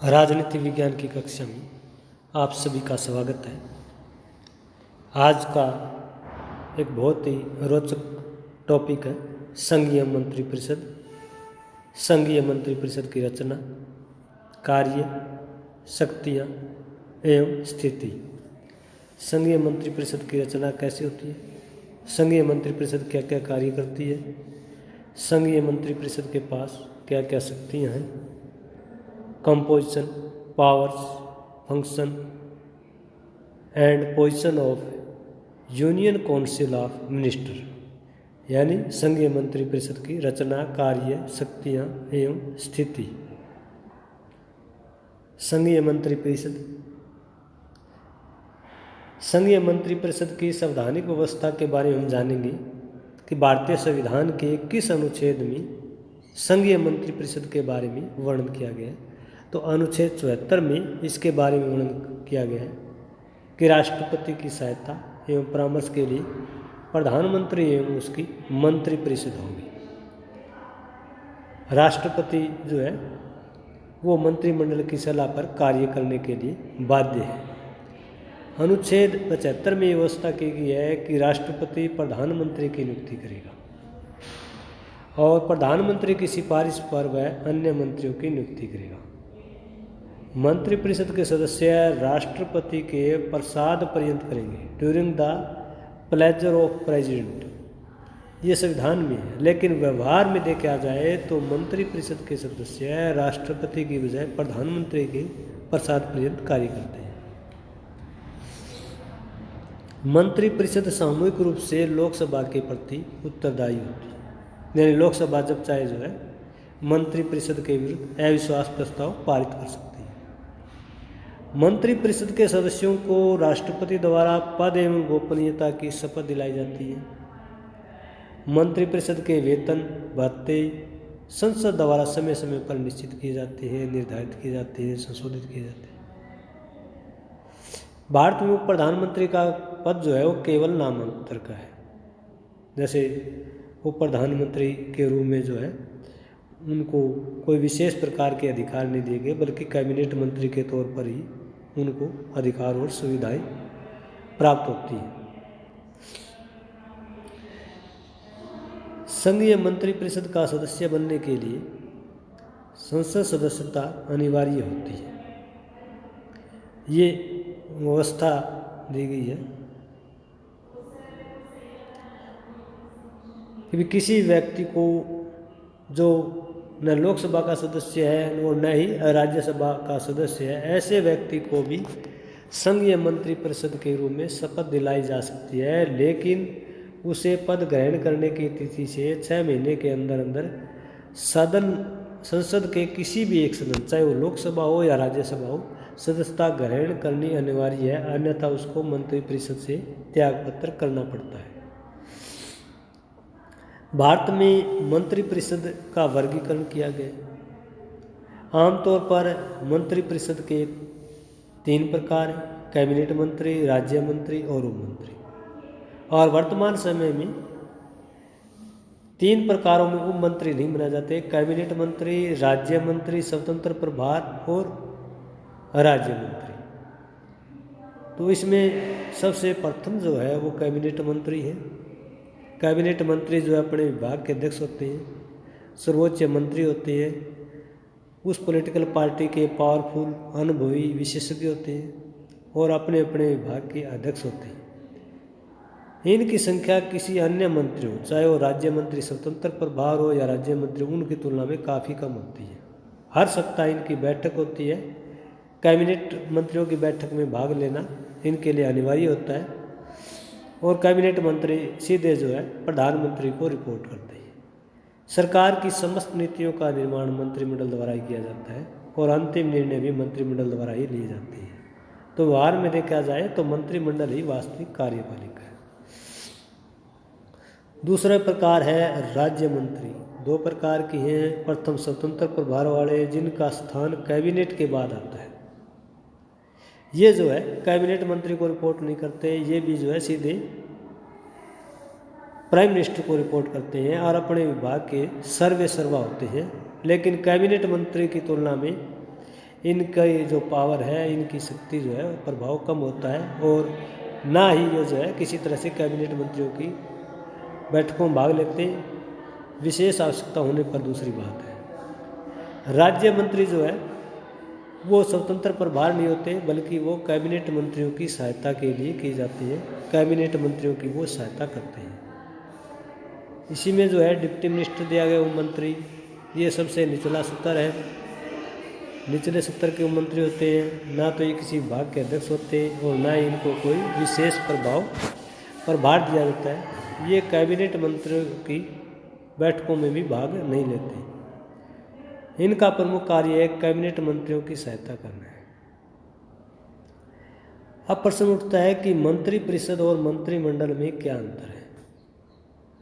राजनीति विज्ञान की कक्षा में आप सभी का स्वागत है। आज का एक बहुत ही रोचक टॉपिक है संघीय मंत्रिपरिषद। संघीय मंत्रिपरिषद की रचना, कार्य, शक्तियाँ एवं स्थिति। संघीय मंत्रिपरिषद की रचना कैसे होती है, संघीय मंत्रिपरिषद क्या क्या कार्य करती है, संघीय मंत्रिपरिषद के पास क्या क्या शक्तियाँ हैं, composition, powers, function and position of union council of minister, यानी संघीय मंत्रिपरिषद की रचना, कार्य, शक्तियाँ एवं स्थिति। संघीय मंत्रिपरिषद संघीय मंत्रिपरिषद की संवैधानिक व्यवस्था के बारे में हम जानेंगे कि भारतीय संविधान के किस अनुच्छेद में संघीय मंत्रिपरिषद के बारे में वर्णन किया गया है। तो अनुच्छेद 74 में इसके बारे में वर्णन किया गया है कि राष्ट्रपति की सहायता एवं परामर्श के लिए प्रधानमंत्री एवं उसकी मंत्रिपरिषद होगी। राष्ट्रपति जो है वो मंत्रिमंडल की सलाह पर कार्य करने के लिए बाध्य है। अनुच्छेद 75 में व्यवस्था की गई है कि राष्ट्रपति प्रधानमंत्री की नियुक्ति करेगा और प्रधानमंत्री की सिफारिश पर वह अन्य मंत्रियों की नियुक्ति करेगा। मंत्रिपरिषद के सदस्य राष्ट्रपति के प्रसाद पर्यंत करेंगे, during the pleasure of president. ये संविधान में है, लेकिन व्यवहार में देखा जाए तो मंत्रिपरिषद के सदस्य राष्ट्रपति की बजाय प्रधानमंत्री के प्रसाद पर्यंत कार्य करते हैं। मंत्रिपरिषद सामूहिक रूप से लोकसभा के प्रति उत्तरदायी होती है, यानी लोकसभा जब चाहे जो है मंत्रिपरिषद के विरुद्ध अविश्वास प्रस्ताव पारित कर सकती है। मंत्रिपरिषद के सदस्यों को राष्ट्रपति द्वारा पद एवं गोपनीयता की शपथ दिलाई जाती है। मंत्रिपरिषद के वेतन भत्ते संसद द्वारा समय समय पर निश्चित किए जाते हैं, निर्धारित किए जाते हैं, संशोधित किए जाते हैं। भारत में प्रधानमंत्री का पद जो है वो केवल नामांतर का है। जैसे वो प्रधानमंत्री के रूप में जो है उनको कोई विशेष प्रकार के अधिकार नहीं दिए गए, बल्कि कैबिनेट मंत्री के तौर पर ही उनको अधिकार और सुविधाएं प्राप्त होती हैं। संघीय मंत्रिपरिषद का सदस्य बनने के लिए संसद सदस्यता अनिवार्य होती है। ये व्यवस्था दी गई है कि किसी व्यक्ति को जो न लोकसभा का सदस्य है और न ही राज्यसभा का सदस्य है, ऐसे व्यक्ति को भी संघीय मंत्रिपरिषद के रूप में शपथ दिलाई जा सकती है, लेकिन उसे पद ग्रहण करने की तिथि से 6 महीने के अंदर अंदर संसद के किसी भी एक सदन, चाहे वो लोकसभा हो या राज्यसभा हो, सदस्यता ग्रहण करनी अनिवार्य है, अन्यथा उसको मंत्रिपरिषद से त्यागपत्र करना पड़ता है। भारत में मंत्रिपरिषद का वर्गीकरण किया गया। आमतौर पर मंत्रिपरिषद के 3 प्रकार हैं: कैबिनेट मंत्री, राज्य मंत्री और उप मंत्री। और वर्तमान समय में 3 प्रकारों में उप मंत्री नहीं बनाए जाते: कैबिनेट मंत्री, राज्य मंत्री स्वतंत्र प्रभार और राज्य मंत्री। तो इसमें सबसे प्रथम जो है वो कैबिनेट मंत्री है। कैबिनेट मंत्री जो अपने विभाग के अध्यक्ष होते हैं, सर्वोच्च मंत्री होते हैं, उस पॉलिटिकल पार्टी के पावरफुल अनुभवी विशेषज्ञ होते हैं और अपने अपने विभाग के अध्यक्ष होते हैं। इनकी संख्या किसी अन्य मंत्री हो, चाहे वो राज्य मंत्री स्वतंत्र प्रभार हो या राज्य मंत्री, उनकी तुलना में काफ़ी कम होती है। हर सप्ताह इनकी बैठक होती है। कैबिनेट मंत्रियों की बैठक में भाग लेना इनके लिए अनिवार्य होता है और कैबिनेट मंत्री सीधे जो है प्रधानमंत्री को रिपोर्ट करते हैं। सरकार की समस्त नीतियों का निर्माण मंत्रिमंडल द्वारा ही किया जाता है और अंतिम निर्णय भी मंत्रिमंडल द्वारा ही लिए जाते हैं। तो व्यवहार में देखा जाए तो मंत्रिमंडल ही वास्तविक कार्यपालिका है। दूसरा प्रकार है राज्य मंत्री। 2 प्रकार की हैं। प्रथम स्वतंत्र प्रभार वाले, जिनका स्थान कैबिनेट के बाद आता है। ये जो है कैबिनेट मंत्री को रिपोर्ट नहीं करते, ये भी जो है सीधे प्राइम मिनिस्टर को रिपोर्ट करते हैं और अपने विभाग के सर्वे सर्वा होते हैं। लेकिन कैबिनेट मंत्री की तुलना में इनका जो पावर है, इनकी शक्ति जो है, प्रभाव कम होता है, और ना ही ये जो है किसी तरह से कैबिनेट मंत्रियों की बैठकों में भाग लेते हैं। विशेष आवश्यकता होने पर दूसरी बात है। राज्य मंत्री जो है वो स्वतंत्र प्रभार नहीं होते, बल्कि वो कैबिनेट मंत्रियों की सहायता के लिए की जाती है। कैबिनेट मंत्रियों की वो सहायता करते हैं। इसी में जो है डिप्टी मिनिस्टर दिया गया, उप मंत्री, ये सबसे निचला स्तर है। निचले स्तर के उप मंत्री होते हैं। ना तो ये किसी विभाग के अध्यक्ष होते हैं और ना ही इनको कोई विशेष प्रभार दिया जाता है। ये कैबिनेट मंत्रियों की बैठकों में भी भाग नहीं लेते। इनका प्रमुख कार्य है कैबिनेट मंत्रियों की सहायता करना है। अब प्रश्न उठता है कि मंत्री परिषद और मंत्रिमंडल में क्या अंतर है।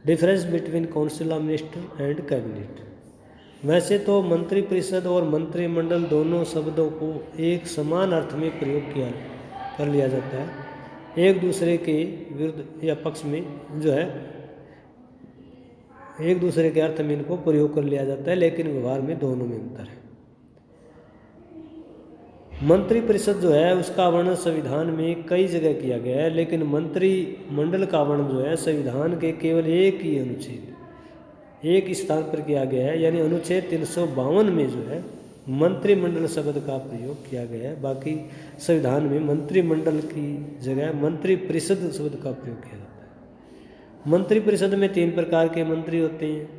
Difference between council of minister and cabinet. वैसे तो मंत्री परिषद और मंत्रिमंडल दोनों शब्दों को एक समान अर्थ में प्रयोग कर लिया जाता है। एक दूसरे के विरुद्ध या पक्ष में जो है एक दूसरे के अर्थ में इनको प्रयोग कर लिया जाता है, लेकिन व्यवहार में दोनों में अंतर है। मंत्री परिषद जो है उसका वर्णन संविधान में कई जगह किया गया है, लेकिन मंत्रिमंडल का वर्णन जो है संविधान के केवल एक ही अनुच्छेद, एक स्थान पर किया गया है, यानी अनुच्छेद 352 में जो है मंत्रिमंडल शब्द का प्रयोग किया गया है। बाकी संविधान में मंत्रिमंडल की जगह मंत्री परिषद शब्द का प्रयोग किया जाता है। मंत्री परिषद में 3 प्रकार के मंत्री होते हैं,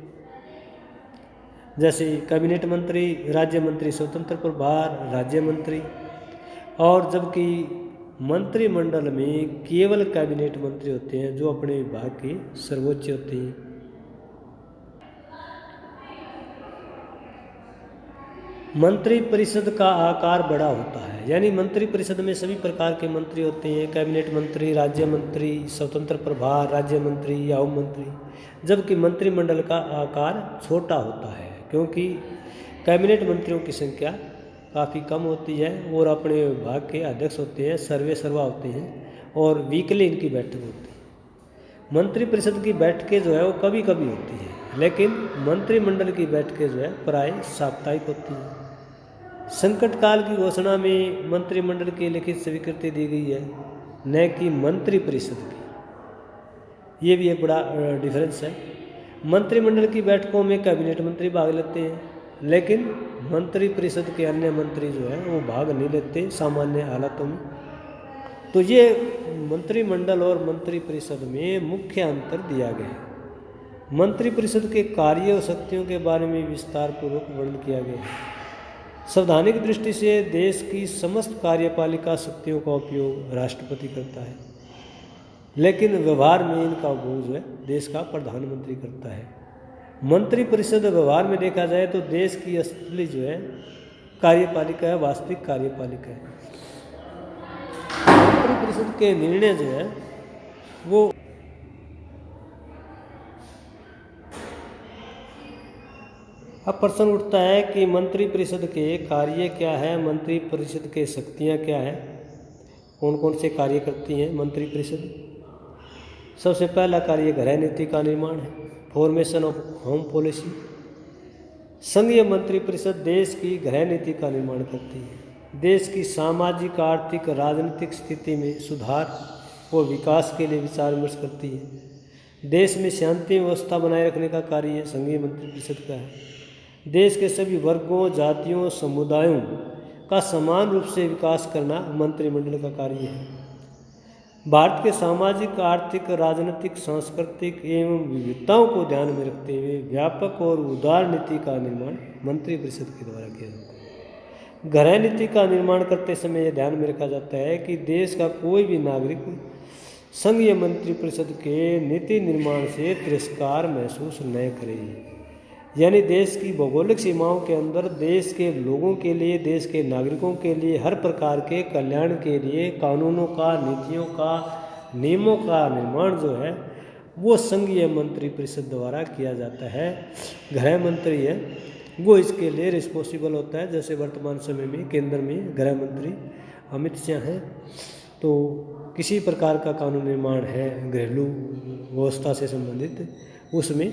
जैसे कैबिनेट मंत्री, राज्य मंत्री स्वतंत्र प्रभार, राज्य मंत्री। और जबकि मंत्रिमंडल में केवल कैबिनेट मंत्री होते हैं जो अपने विभाग के सर्वोच्च होते हैं। मंत्री परिषद का आकार बड़ा होता है, यानी मंत्री परिषद में सभी प्रकार के मंत्री होते हैं, कैबिनेट मंत्री, राज्य मंत्री, स्वतंत्र प्रभार, राज्य मंत्री या उप मंत्री। जबकि मंत्रिमंडल का आकार छोटा होता है, क्योंकि कैबिनेट मंत्रियों की संख्या काफ़ी कम होती है और अपने विभाग के अध्यक्ष होते हैं, सर्वा होते हैं, और वीकली इनकी बैठक होती है। मंत्री परिषद की बैठकें जो है वो कभी कभी होती है, लेकिन मंत्रिमंडल की बैठकें जो है प्राय साप्ताहिक होती हैं। संकट काल की घोषणा में मंत्रिमंडल की लिखित स्वीकृति दी गई है, न कि मंत्री परिषद की। ये भी एक बड़ा डिफरेंस है। मंत्रिमंडल की बैठकों में कैबिनेट मंत्री भाग लेते हैं, लेकिन मंत्री परिषद के अन्य मंत्री जो है वो भाग नहीं लेते सामान्य हालातों में। तो ये मंत्रिमंडल और मंत्री परिषद में मुख्य अंतर दिया गया है। मंत्री परिषद के कार्य और शक्तियों के बारे में विस्तार पूर्वक वर्णन किया गया है। संवैधानिक दृष्टि से देश की समस्त कार्यपालिका शक्तियों का उपयोग राष्ट्रपति करता है, लेकिन व्यवहार में इनका उपयोग जो है देश का प्रधानमंत्री करता है। मंत्री परिषद व्यवहार में देखा जाए तो देश की असली जो है कार्यपालिका है, वास्तविक कार्यपालिका है। मंत्री परिषद के निर्णय जो है वो अब प्रश्न उठता है कि मंत्री परिषद के कार्य क्या है, मंत्री परिषद के शक्तियाँ क्या हैं, कौन कौन से कार्य करती हैं मंत्री परिषद। सबसे पहला कार्य गृह नीति का निर्माण है, फॉर्मेशन ऑफ होम पॉलिसी। संघीय मंत्री परिषद देश की गृह नीति का निर्माण करती है। देश की सामाजिक, आर्थिक, राजनीतिक स्थिति में सुधार और विकास के लिए विचार विमर्श करती है। देश में शांति व्यवस्था बनाए रखने का कार्य संघीय मंत्री परिषद का है। देश के सभी वर्गों, जातियों, समुदायों का समान रूप से विकास करना मंत्रिमंडल का कार्य है। भारत के सामाजिक, आर्थिक, राजनीतिक, सांस्कृतिक एवं विविधताओं को ध्यान में रखते हुए व्यापक और उदार नीति का निर्माण मंत्री परिषद के द्वारा किया जाता है। गृह नीति का निर्माण करते समय यह ध्यान में रखा जाता है कि देश का कोई भी नागरिक संघीय मंत्री परिषद के नीति निर्माण से तिरस्कार महसूस न करे, यानी देश की भौगोलिक सीमाओं के अंदर देश के लोगों के लिए, देश के नागरिकों के लिए हर प्रकार के कल्याण के लिए कानूनों का, नीतियों का, नियमों का निर्माण जो है वो संघीय मंत्री परिषद द्वारा किया जाता है। गृह मंत्री है वो इसके लिए रिस्पॉन्सिबल होता है। जैसे वर्तमान समय में केंद्र में गृह मंत्री अमित शाह हैं, तो किसी प्रकार का कानून निर्माण है घरेलू व्यवस्था से संबंधित, उसमें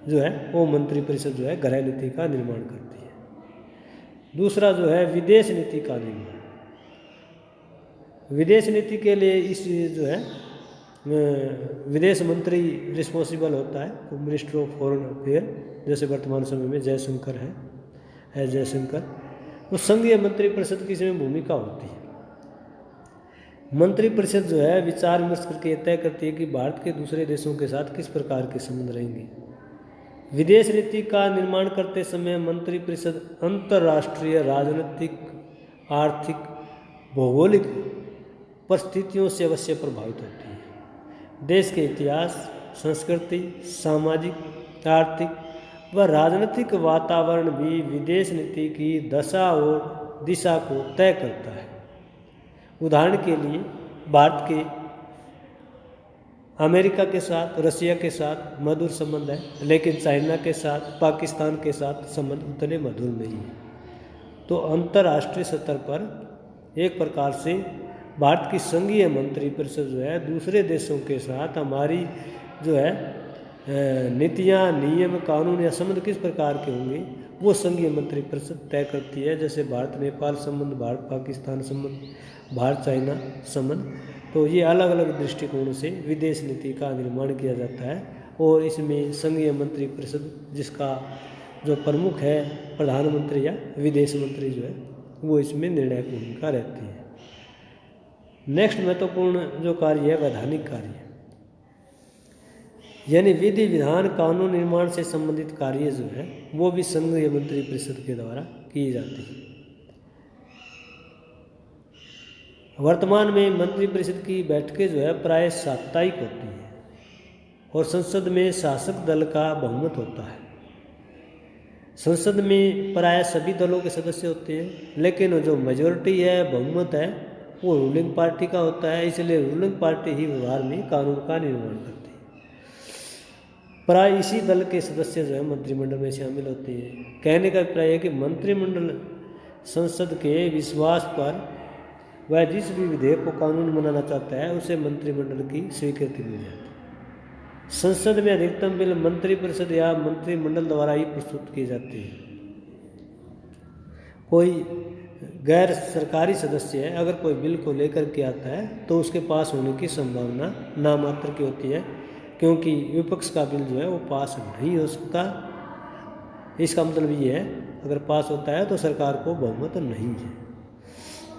जो है वो मंत्री परिषद जो है गृह नीति का निर्माण करती है। दूसरा जो है विदेश नीति का निर्माण। विदेश नीति के लिए इस जो है विदेश मंत्री रिस्पॉन्सिबल होता है, मिनिस्टर ऑफ फॉरेन अफेयर, जैसे वर्तमान समय में जयशंकर है जयशंकर। तो संघीय मंत्री परिषद की इसमें भूमिका होती है। मंत्री परिषद जो है विचार विमर्श करके तय करती है कि भारत के दूसरे देशों के साथ किस प्रकार के संबंध रहेंगे। विदेश नीति का निर्माण करते समय मंत्री परिषद अंतर्राष्ट्रीय राजनीतिक, आर्थिक, भौगोलिक परिस्थितियों से अवश्य प्रभावित होती है। देश के इतिहास, संस्कृति, सामाजिक, आर्थिक व राजनीतिक वातावरण भी विदेश नीति की दशा और दिशा को तय करता है। उदाहरण के लिए भारत के अमेरिका के साथ, रशिया के साथ मधुर संबंध है, लेकिन चाइना के साथ, पाकिस्तान के साथ संबंध उतने मधुर नहीं है। तो अंतर्राष्ट्रीय स्तर पर एक प्रकार से भारत की संघीय मंत्री परिषद जो है दूसरे देशों के साथ हमारी जो है नीतियाँ, नियम, कानून या संबंध किस प्रकार के होंगे वो संघीय मंत्री परिषद तय करती है। जैसे भारत नेपाल संबंध, भारत पाकिस्तान संबंध, भारत चाइना संबंध। तो ये अलग अलग दृष्टिकोण से विदेश नीति का निर्माण किया जाता है और इसमें संघीय मंत्री परिषद जिसका जो प्रमुख है प्रधानमंत्री या विदेश मंत्री जो है वो इसमें निर्णायक भूमिका रहती है। नेक्स्ट महत्वपूर्ण जो कार्य है वैधानिक कार्य, यानी विधि विधान कानून निर्माण से संबंधित कार्य जो है वो भी संघीय मंत्री परिषद के द्वारा किए जाते हैं। वर्तमान में मंत्री परिषद की बैठकें जो है प्राय साप्ताहिक होती हैं और संसद में शासक दल का बहुमत होता है। संसद में प्राय सभी दलों के सदस्य होते हैं, लेकिन जो मेजॉरिटी है, बहुमत है, वो रूलिंग पार्टी का होता है। इसलिए रूलिंग पार्टी ही व्यवहार में कानून का निर्माण करती है। प्राय इसी दल के सदस्य जो है मंत्रिमंडल में शामिल होते हैं। कहने का अभिप्राय है कि मंत्रिमंडल संसद के विश्वास पर वह जिस भी विधेयक को कानून बनाना चाहता है उसे मंत्रिमंडल की स्वीकृति मिल जाती है। संसद में अधिकतम बिल मंत्री परिषद या मंत्रिमंडल द्वारा ही प्रस्तुत किए जाते हैं। कोई गैर सरकारी सदस्य है, अगर कोई बिल को लेकर के आता है तो उसके पास होने की संभावना नामात्र की होती है, क्योंकि विपक्ष का बिल जो है वो पास नहीं हो सकता। इसका मतलब ये है अगर पास होता है तो सरकार को बहुमत नहीं है,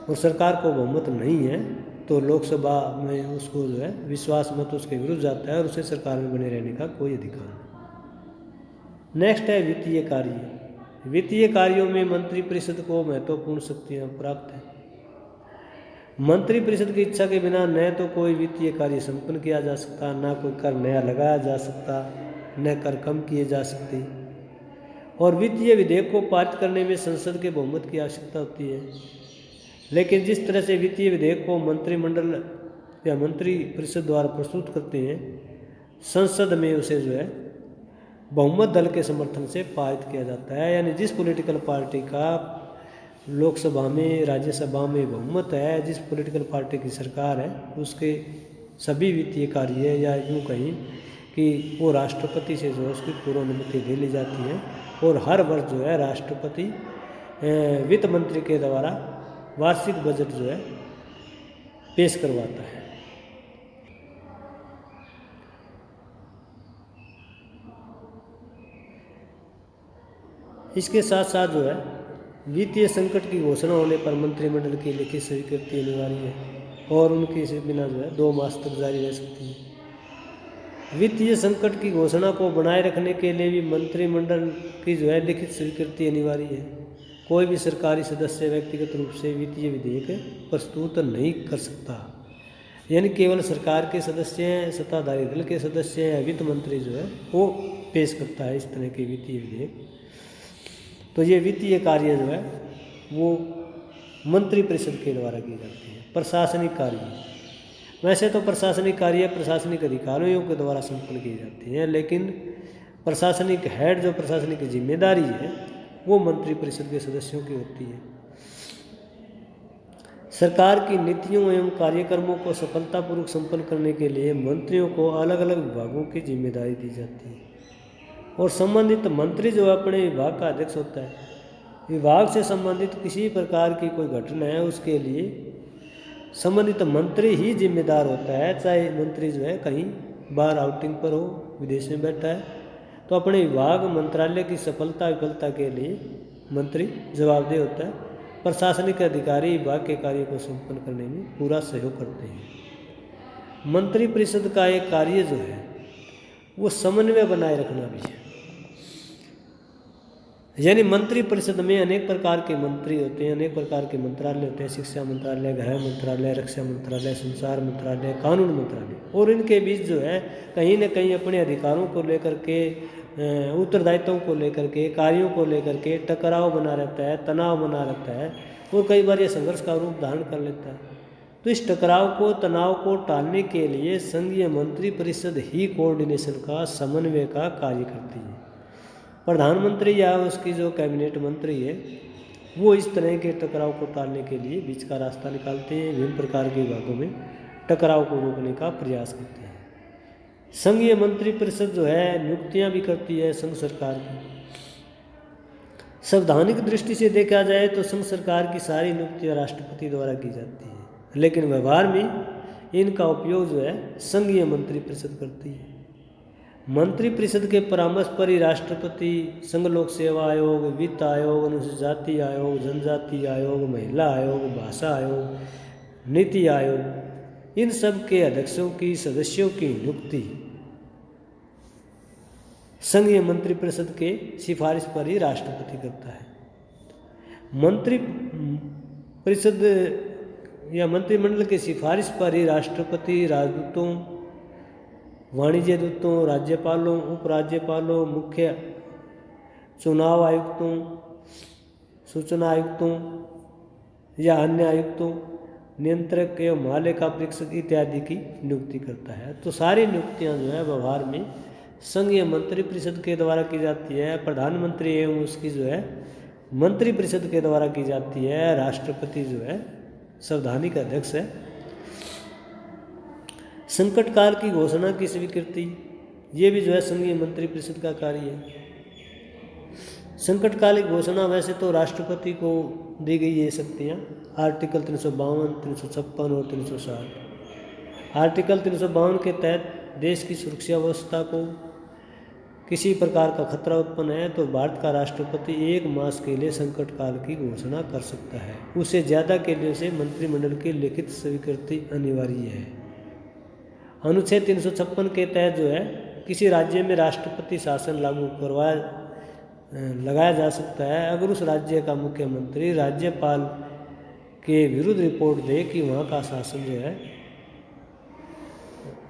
और सरकार को बहुमत नहीं है तो लोकसभा में उसको जो है विश्वास मत उसके विरुद्ध जाता है और उसे सरकार में बने रहने का कोई अधिकार नहीं। नेक्स्ट है वित्तीय कार्य। वित्तीय कार्यों में मंत्री परिषद को महत्वपूर्ण शक्तियाँ प्राप्त हैं। मंत्री परिषद की इच्छा के बिना न तो कोई वित्तीय कार्य संपन्न किया जा सकता, न कोई कर नया लगाया जा सकता, न कर कम किए जा सकते, और वित्तीय विधेयक को पारित करने में संसद के बहुमत की आवश्यकता होती है। लेकिन जिस तरह से वित्तीय विधेयक को मंत्रिमंडल या मंत्री परिषद द्वारा प्रस्तुत करते हैं, संसद में उसे जो है बहुमत दल के समर्थन से पारित किया जाता है। यानी जिस पॉलिटिकल पार्टी का लोकसभा में, राज्यसभा में बहुमत है, जिस पॉलिटिकल पार्टी की सरकार है, उसके सभी वित्तीय कार्य या यूँ कहीं कि वो राष्ट्रपति से जो है उसकी पूर्व अनुमति ले ली जाती है और हर वर्ष जो है राष्ट्रपति वित्त मंत्री के द्वारा वार्षिक बजट जो है पेश करवाता है। इसके साथ साथ जो है वित्तीय संकट की घोषणा होने पर मंत्रिमंडल की लिखित स्वीकृति अनिवार्य है और उनकी इसे बिना जो है 2 मास तक जारी रह सकती है। वित्तीय संकट की घोषणा को बनाए रखने के लिए भी मंत्रिमंडल की जो है लिखित स्वीकृति अनिवार्य है। कोई भी सरकारी सदस्य व्यक्तिगत रूप से वित्तीय विधेयक प्रस्तुत नहीं कर सकता, यानी केवल सरकार के सदस्य हैं, सत्ताधारी दल के सदस्य हैं, वित्त मंत्री जो है वो पेश करता है इस तरह के वित्तीय विधेयक। तो ये वित्तीय कार्य जो है वो मंत्री परिषद के द्वारा की जाती है। प्रशासनिक कार्य, वैसे तो प्रशासनिक कार्य प्रशासनिक अधिकारियों के द्वारा संपन्न किए जाते हैं, लेकिन प्रशासनिक हेड जो प्रशासनिक जिम्मेदारी है वो मंत्री परिषद के सदस्यों की होती है। सरकार की नीतियों एवं कार्यक्रमों को सफलतापूर्वक संपन्न करने के लिए मंत्रियों को अलग अलग विभागों की जिम्मेदारी दी जाती है और संबंधित मंत्री जो अपने विभाग का अध्यक्ष होता है विभाग से संबंधित किसी प्रकार की कोई घटना है उसके लिए संबंधित मंत्री ही जिम्मेदार होता है। चाहे मंत्री जो है कहीं बाहर आउटिंग पर हो, विदेश में बैठा है, तो अपने विभाग मंत्रालय की सफलता विफलता के लिए मंत्री जवाबदेह होता है। प्रशासनिक अधिकारी विभाग के कार्य को संपन्न करने में पूरा सहयोग करते हैं। मंत्रिपरिषद का एक कार्य जो है वो समन्वय बनाए रखना भी है। यानी मंत्रिपरिषद में अनेक प्रकार के मंत्री होते हैं, अनेक प्रकार के मंत्रालय होते हैं, शिक्षा मंत्रालय, गृह मंत्रालय, रक्षा मंत्रालय, संचार मंत्रालय, कानून मंत्रालय, और इनके बीच जो है कहीं न कहीं अपने अधिकारों को लेकर के, उत्तरदायित्वों को लेकर के, कार्यों को लेकर के टकराव बना रहता है, तनाव बना रहता है, और कई बार ये संघर्ष का रूप धारण कर लेता है। तो इस टकराव को, तनाव को टालने के लिए संघीय मंत्रिपरिषद ही कोऑर्डिनेशन का, समन्वय का कार्य करती है। प्रधानमंत्री या उसकी जो कैबिनेट मंत्री है वो इस तरह के टकराव को टालने के लिए बीच का रास्ता निकालते हैं, विभिन्न प्रकार के विभागों में टकराव को रोकने का प्रयास करते हैं। संघीय मंत्रिपरिषद जो है नियुक्तियां भी करती है संघ सरकार की। संवैधानिक दृष्टि से देखा जाए तो संघ सरकार की सारी नियुक्तियां राष्ट्रपति द्वारा की जाती है, लेकिन व्यवहार में इनका उपयोग जो है संघीय मंत्रिपरिषद करती है। मंत्रिपरिषद के परामर्श पर ही राष्ट्रपति, संघ लोक सेवा आयोग, वित्त आयोग, अनुसूचित जाति आयोग, जनजाति आयोग, महिला आयोग, भाषा आयोग, नीति आयोग, इन सब के अध्यक्षों की, सदस्यों की नियुक्ति संघीय मंत्रिपरिषद के सिफारिश पर ही राष्ट्रपति करता है। मंत्रिपरिषद या मंत्रिमंडल की सिफारिश पर ही राष्ट्रपति राजदूतों, वाणिज्य दूतों, राज्यपालों, उपराज्यपालों, मुख्य चुनाव आयुक्तों, सूचना आयुक्तों या अन्य आयुक्तों, नियंत्रक एवं महालेखा परीक्षक इत्यादि की नियुक्ति करता है। तो सारी नियुक्तियां जो है व्यवहार में संघीय मंत्रिपरिषद के द्वारा की जाती है। प्रधानमंत्री एवं उसकी जो है मंत्रिपरिषद के द्वारा की जाती है। राष्ट्रपति जो है संवैधानिक अध्यक्ष है। संकट काल की घोषणा की स्वीकृति, ये भी जो है संघीय मंत्रिपरिषद का कार्य है। संकट काल की घोषणा वैसे तो राष्ट्रपति को दी गई है शक्तियाँ, आर्टिकल 352, 356 और 360। आर्टिकल 352 के तहत देश की सुरक्षा व्यवस्था को किसी प्रकार का खतरा उत्पन्न है तो भारत का राष्ट्रपति 1 मास के लिए संकट काल की घोषणा कर सकता है। उससे ज़्यादा के लिए उसे मंत्रिमंडल की लिखित स्वीकृति अनिवार्य है। अनुच्छेद 356 के तहत जो है किसी राज्य में राष्ट्रपति शासन लगाया जा सकता है अगर उस राज्य का मुख्यमंत्री राज्यपाल के विरुद्ध रिपोर्ट दे कि वहाँ का शासन जो है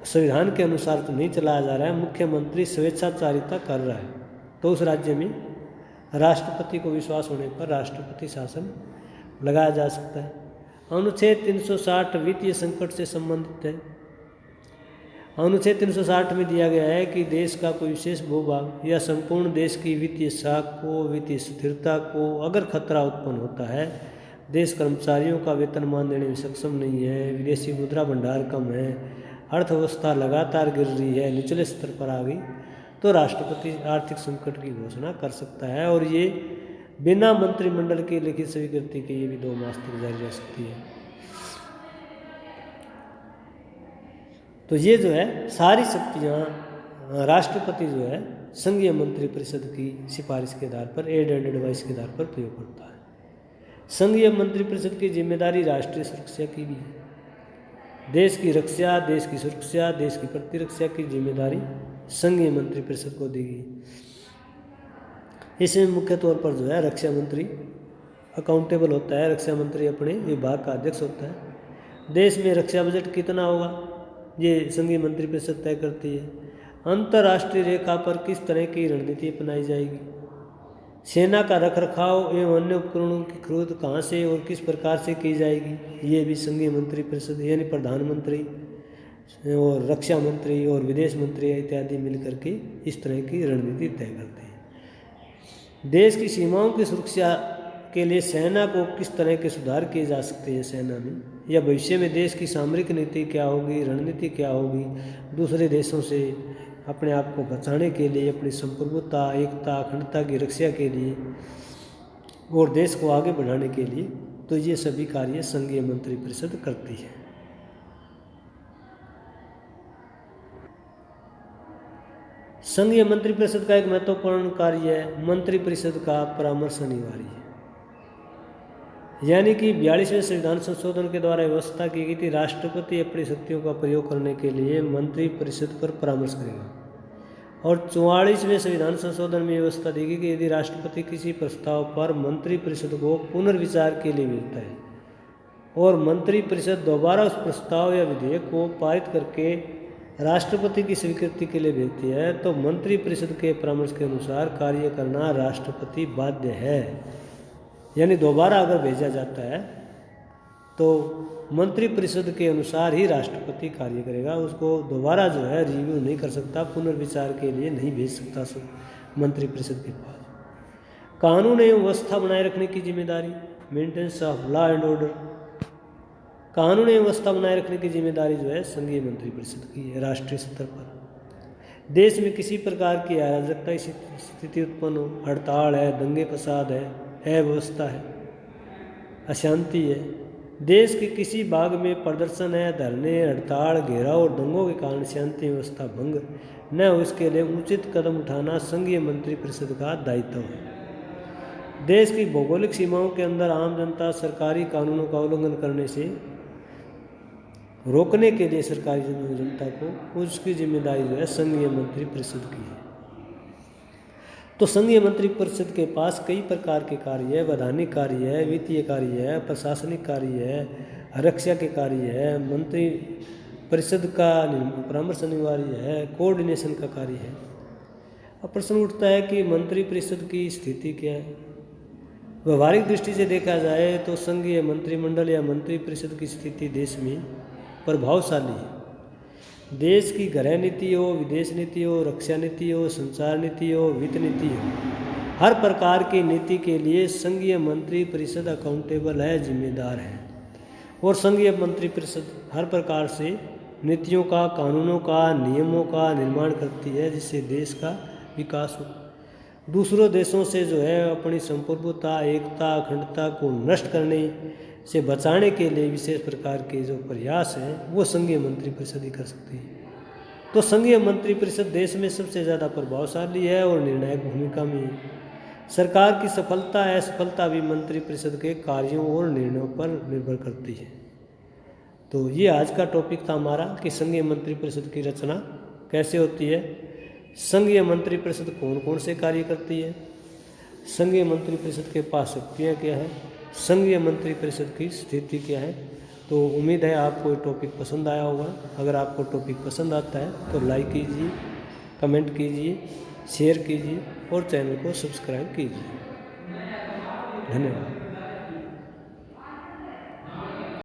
संविधान के अनुसार तो नहीं चलाया जा रहा है, मुख्यमंत्री स्वेच्छाचारिता कर रहा है, तो उस राज्य में राष्ट्रपति को विश्वास होने पर राष्ट्रपति शासन लगाया जा सकता है। अनुच्छेद 360 वित्तीय संकट से संबंधित है। अनुच्छेद 360 में दिया गया है कि देश का कोई विशेष भूभाग या संपूर्ण देश की वित्तीय साख को, वित्तीय स्थिरता को अगर खतरा उत्पन्न होता है, देश कर्मचारियों का वेतनमान देने में सक्षम नहीं है, विदेशी मुद्रा भंडार कम है, अर्थव्यवस्था लगातार गिर रही है, निचले स्तर पर आ गई, तो राष्ट्रपति आर्थिक संकट की घोषणा कर सकता है और ये बिना मंत्रिमंडल की लिखित स्वीकृति के ये भी 2 मास तक जारी रह सकती है। तो ये जो है सारी शक्तियाँ राष्ट्रपति जो है संघीय मंत्रिपरिषद की सिफारिश के आधार पर, एड एंड एडवाइस के आधार पर प्रयोग करता है। संघीय मंत्रिपरिषद की जिम्मेदारी राष्ट्रीय सुरक्षा की भी है। देश की रक्षा, देश की सुरक्षा, देश की प्रतिरक्षा की जिम्मेदारी संघीय मंत्रिपरिषद को दी गई। इसमें मुख्य तौर पर जो है रक्षा मंत्री अकाउंटेबल होता है। रक्षा मंत्री अपने विभाग का अध्यक्ष होता है। देश में रक्षा बजट कितना होगा ये संघीय मंत्रिपरिषद तय करती है। अंतर्राष्ट्रीय रेखा पर किस तरह की रणनीति अपनाई जाएगी, सेना का रखरखाव एवं अन्य उपकरणों की खरीद कहाँ से और किस प्रकार से की जाएगी, ये भी संघीय मंत्रिपरिषद यानी प्रधानमंत्री और रक्षा मंत्री और विदेश मंत्री इत्यादि मिलकर के इस तरह की रणनीति तय करते हैं। देश की सीमाओं की सुरक्षा के लिए सेना को किस तरह के सुधार किए जा सकते हैं सेना में, या भविष्य में देश की सामरिक नीति क्या होगी, रणनीति क्या होगी, दूसरे देशों से अपने आप को बचाने के लिए, अपनी संप्रभुता, एकता, अखंडता की रक्षा के लिए और देश को आगे बढ़ाने के लिए, तो ये सभी कार्य संघीय मंत्रिपरिषद करती है। संघीय मंत्रिपरिषद का एक महत्वपूर्ण कार्य है मंत्रिपरिषद का परामर्श अनिवार्य है। यानी कि 42वें संविधान संशोधन के द्वारा व्यवस्था की गई थी, राष्ट्रपति अपनी शक्तियों का प्रयोग करने के लिए मंत्रिपरिषद पर परामर्श करेगा। और 44वें संविधान संशोधन में व्यवस्था दी गई कि यदि राष्ट्रपति किसी प्रस्ताव पर मंत्रिपरिषद को पुनर्विचार के लिए भेजता है और मंत्रिपरिषद दोबारा उस प्रस्ताव या विधेयक को पारित करके राष्ट्रपति की स्वीकृति के लिए भेजती है, तो मंत्रिपरिषद के परामर्श के अनुसार कार्य करना राष्ट्रपति बाध्य है। यानी दोबारा अगर भेजा जाता है तो मंत्रिपरिषद के अनुसार ही राष्ट्रपति कार्य करेगा, उसको दोबारा जो है रिव्यू नहीं कर सकता, पुनर्विचार के लिए नहीं भेज सकता मंत्रिपरिषद के पास। कानून एवं व्यवस्था बनाए रखने की जिम्मेदारी, maintenance of law and order, कानून एवं व्यवस्था बनाए रखने की जिम्मेदारी जो है संघीय मंत्रिपरिषद की है। राष्ट्रीय स्तर पर देश में किसी प्रकार की अराजकता स्थिति उत्पन्न हो, हड़ताल है, दंगे फसाद है, अव्यवस्था है, अशांति है, देश के किसी भाग में प्रदर्शन है, धरने, हड़ताल, घेराव और दंगों के कारण शांति व्यवस्था भंग न हो, इसके लिए उचित कदम उठाना संघीय मंत्रिपरिषद का दायित्व है। देश की भौगोलिक सीमाओं के अंदर आम जनता सरकारी कानूनों का उल्लंघन करने से रोकने के लिए सरकारी जनता को उसकी जिम्मेदारी जो है संघीय मंत्रिपरिषद की है। तो संघीय मंत्रिपरिषद के पास कई प्रकार के कार्य है, वैधानिक कार्य है, वित्तीय कार्य है, प्रशासनिक कार्य है, रक्षा के कार्य है, मंत्री परिषद का परामर्श अनिवार्य है, कोऑर्डिनेशन का कार्य है। अब प्रश्न उठता है कि मंत्रिपरिषद की स्थिति क्या है। व्यवहारिक दृष्टि से देखा जाए तो संघीय मंत्रिमंडल या मंत्रिपरिषद की स्थिति देश में प्रभावशाली है। देश की गृह नीति हो, विदेश नीति हो, रक्षा नीति हो, संचार नीति हो, वित्त नीति हो, हर प्रकार की नीति के लिए संघीय मंत्रिपरिषद अकाउंटेबल है, जिम्मेदार है। और संघीय मंत्रिपरिषद हर प्रकार से नीतियों का, कानूनों का, नियमों का निर्माण करती है, जिससे देश का विकास हो। दूसरों देशों से जो है अपनी संप्रभुता, एकता, अखंडता को नष्ट करने से बचाने के लिए विशेष प्रकार के जो प्रयास हैं वो संघीय मंत्रिपरिषद ही कर सकती है। तो संघीय मंत्रिपरिषद देश में सबसे ज़्यादा प्रभावशाली है और निर्णायक भूमिका में है। सरकार की सफलता असफलता भी मंत्रिपरिषद के कार्यों और निर्णयों पर निर्भर करती है। तो ये आज का टॉपिक था हमारा कि संघीय मंत्रिपरिषद की रचना कैसे होती है, संघीय मंत्रिपरिषद कौन कौन से कार्य करती है, संघीय मंत्रिपरिषद के पास शक्तियाँ क्या है, संघीय मंत्रिपरिषद की स्थिति क्या है। तो उम्मीद है आपको ये टॉपिक पसंद आया होगा। अगर आपको टॉपिक पसंद आता है तो लाइक कीजिए, कमेंट कीजिए, शेयर कीजिए और चैनल को सब्सक्राइब कीजिए। धन्यवाद।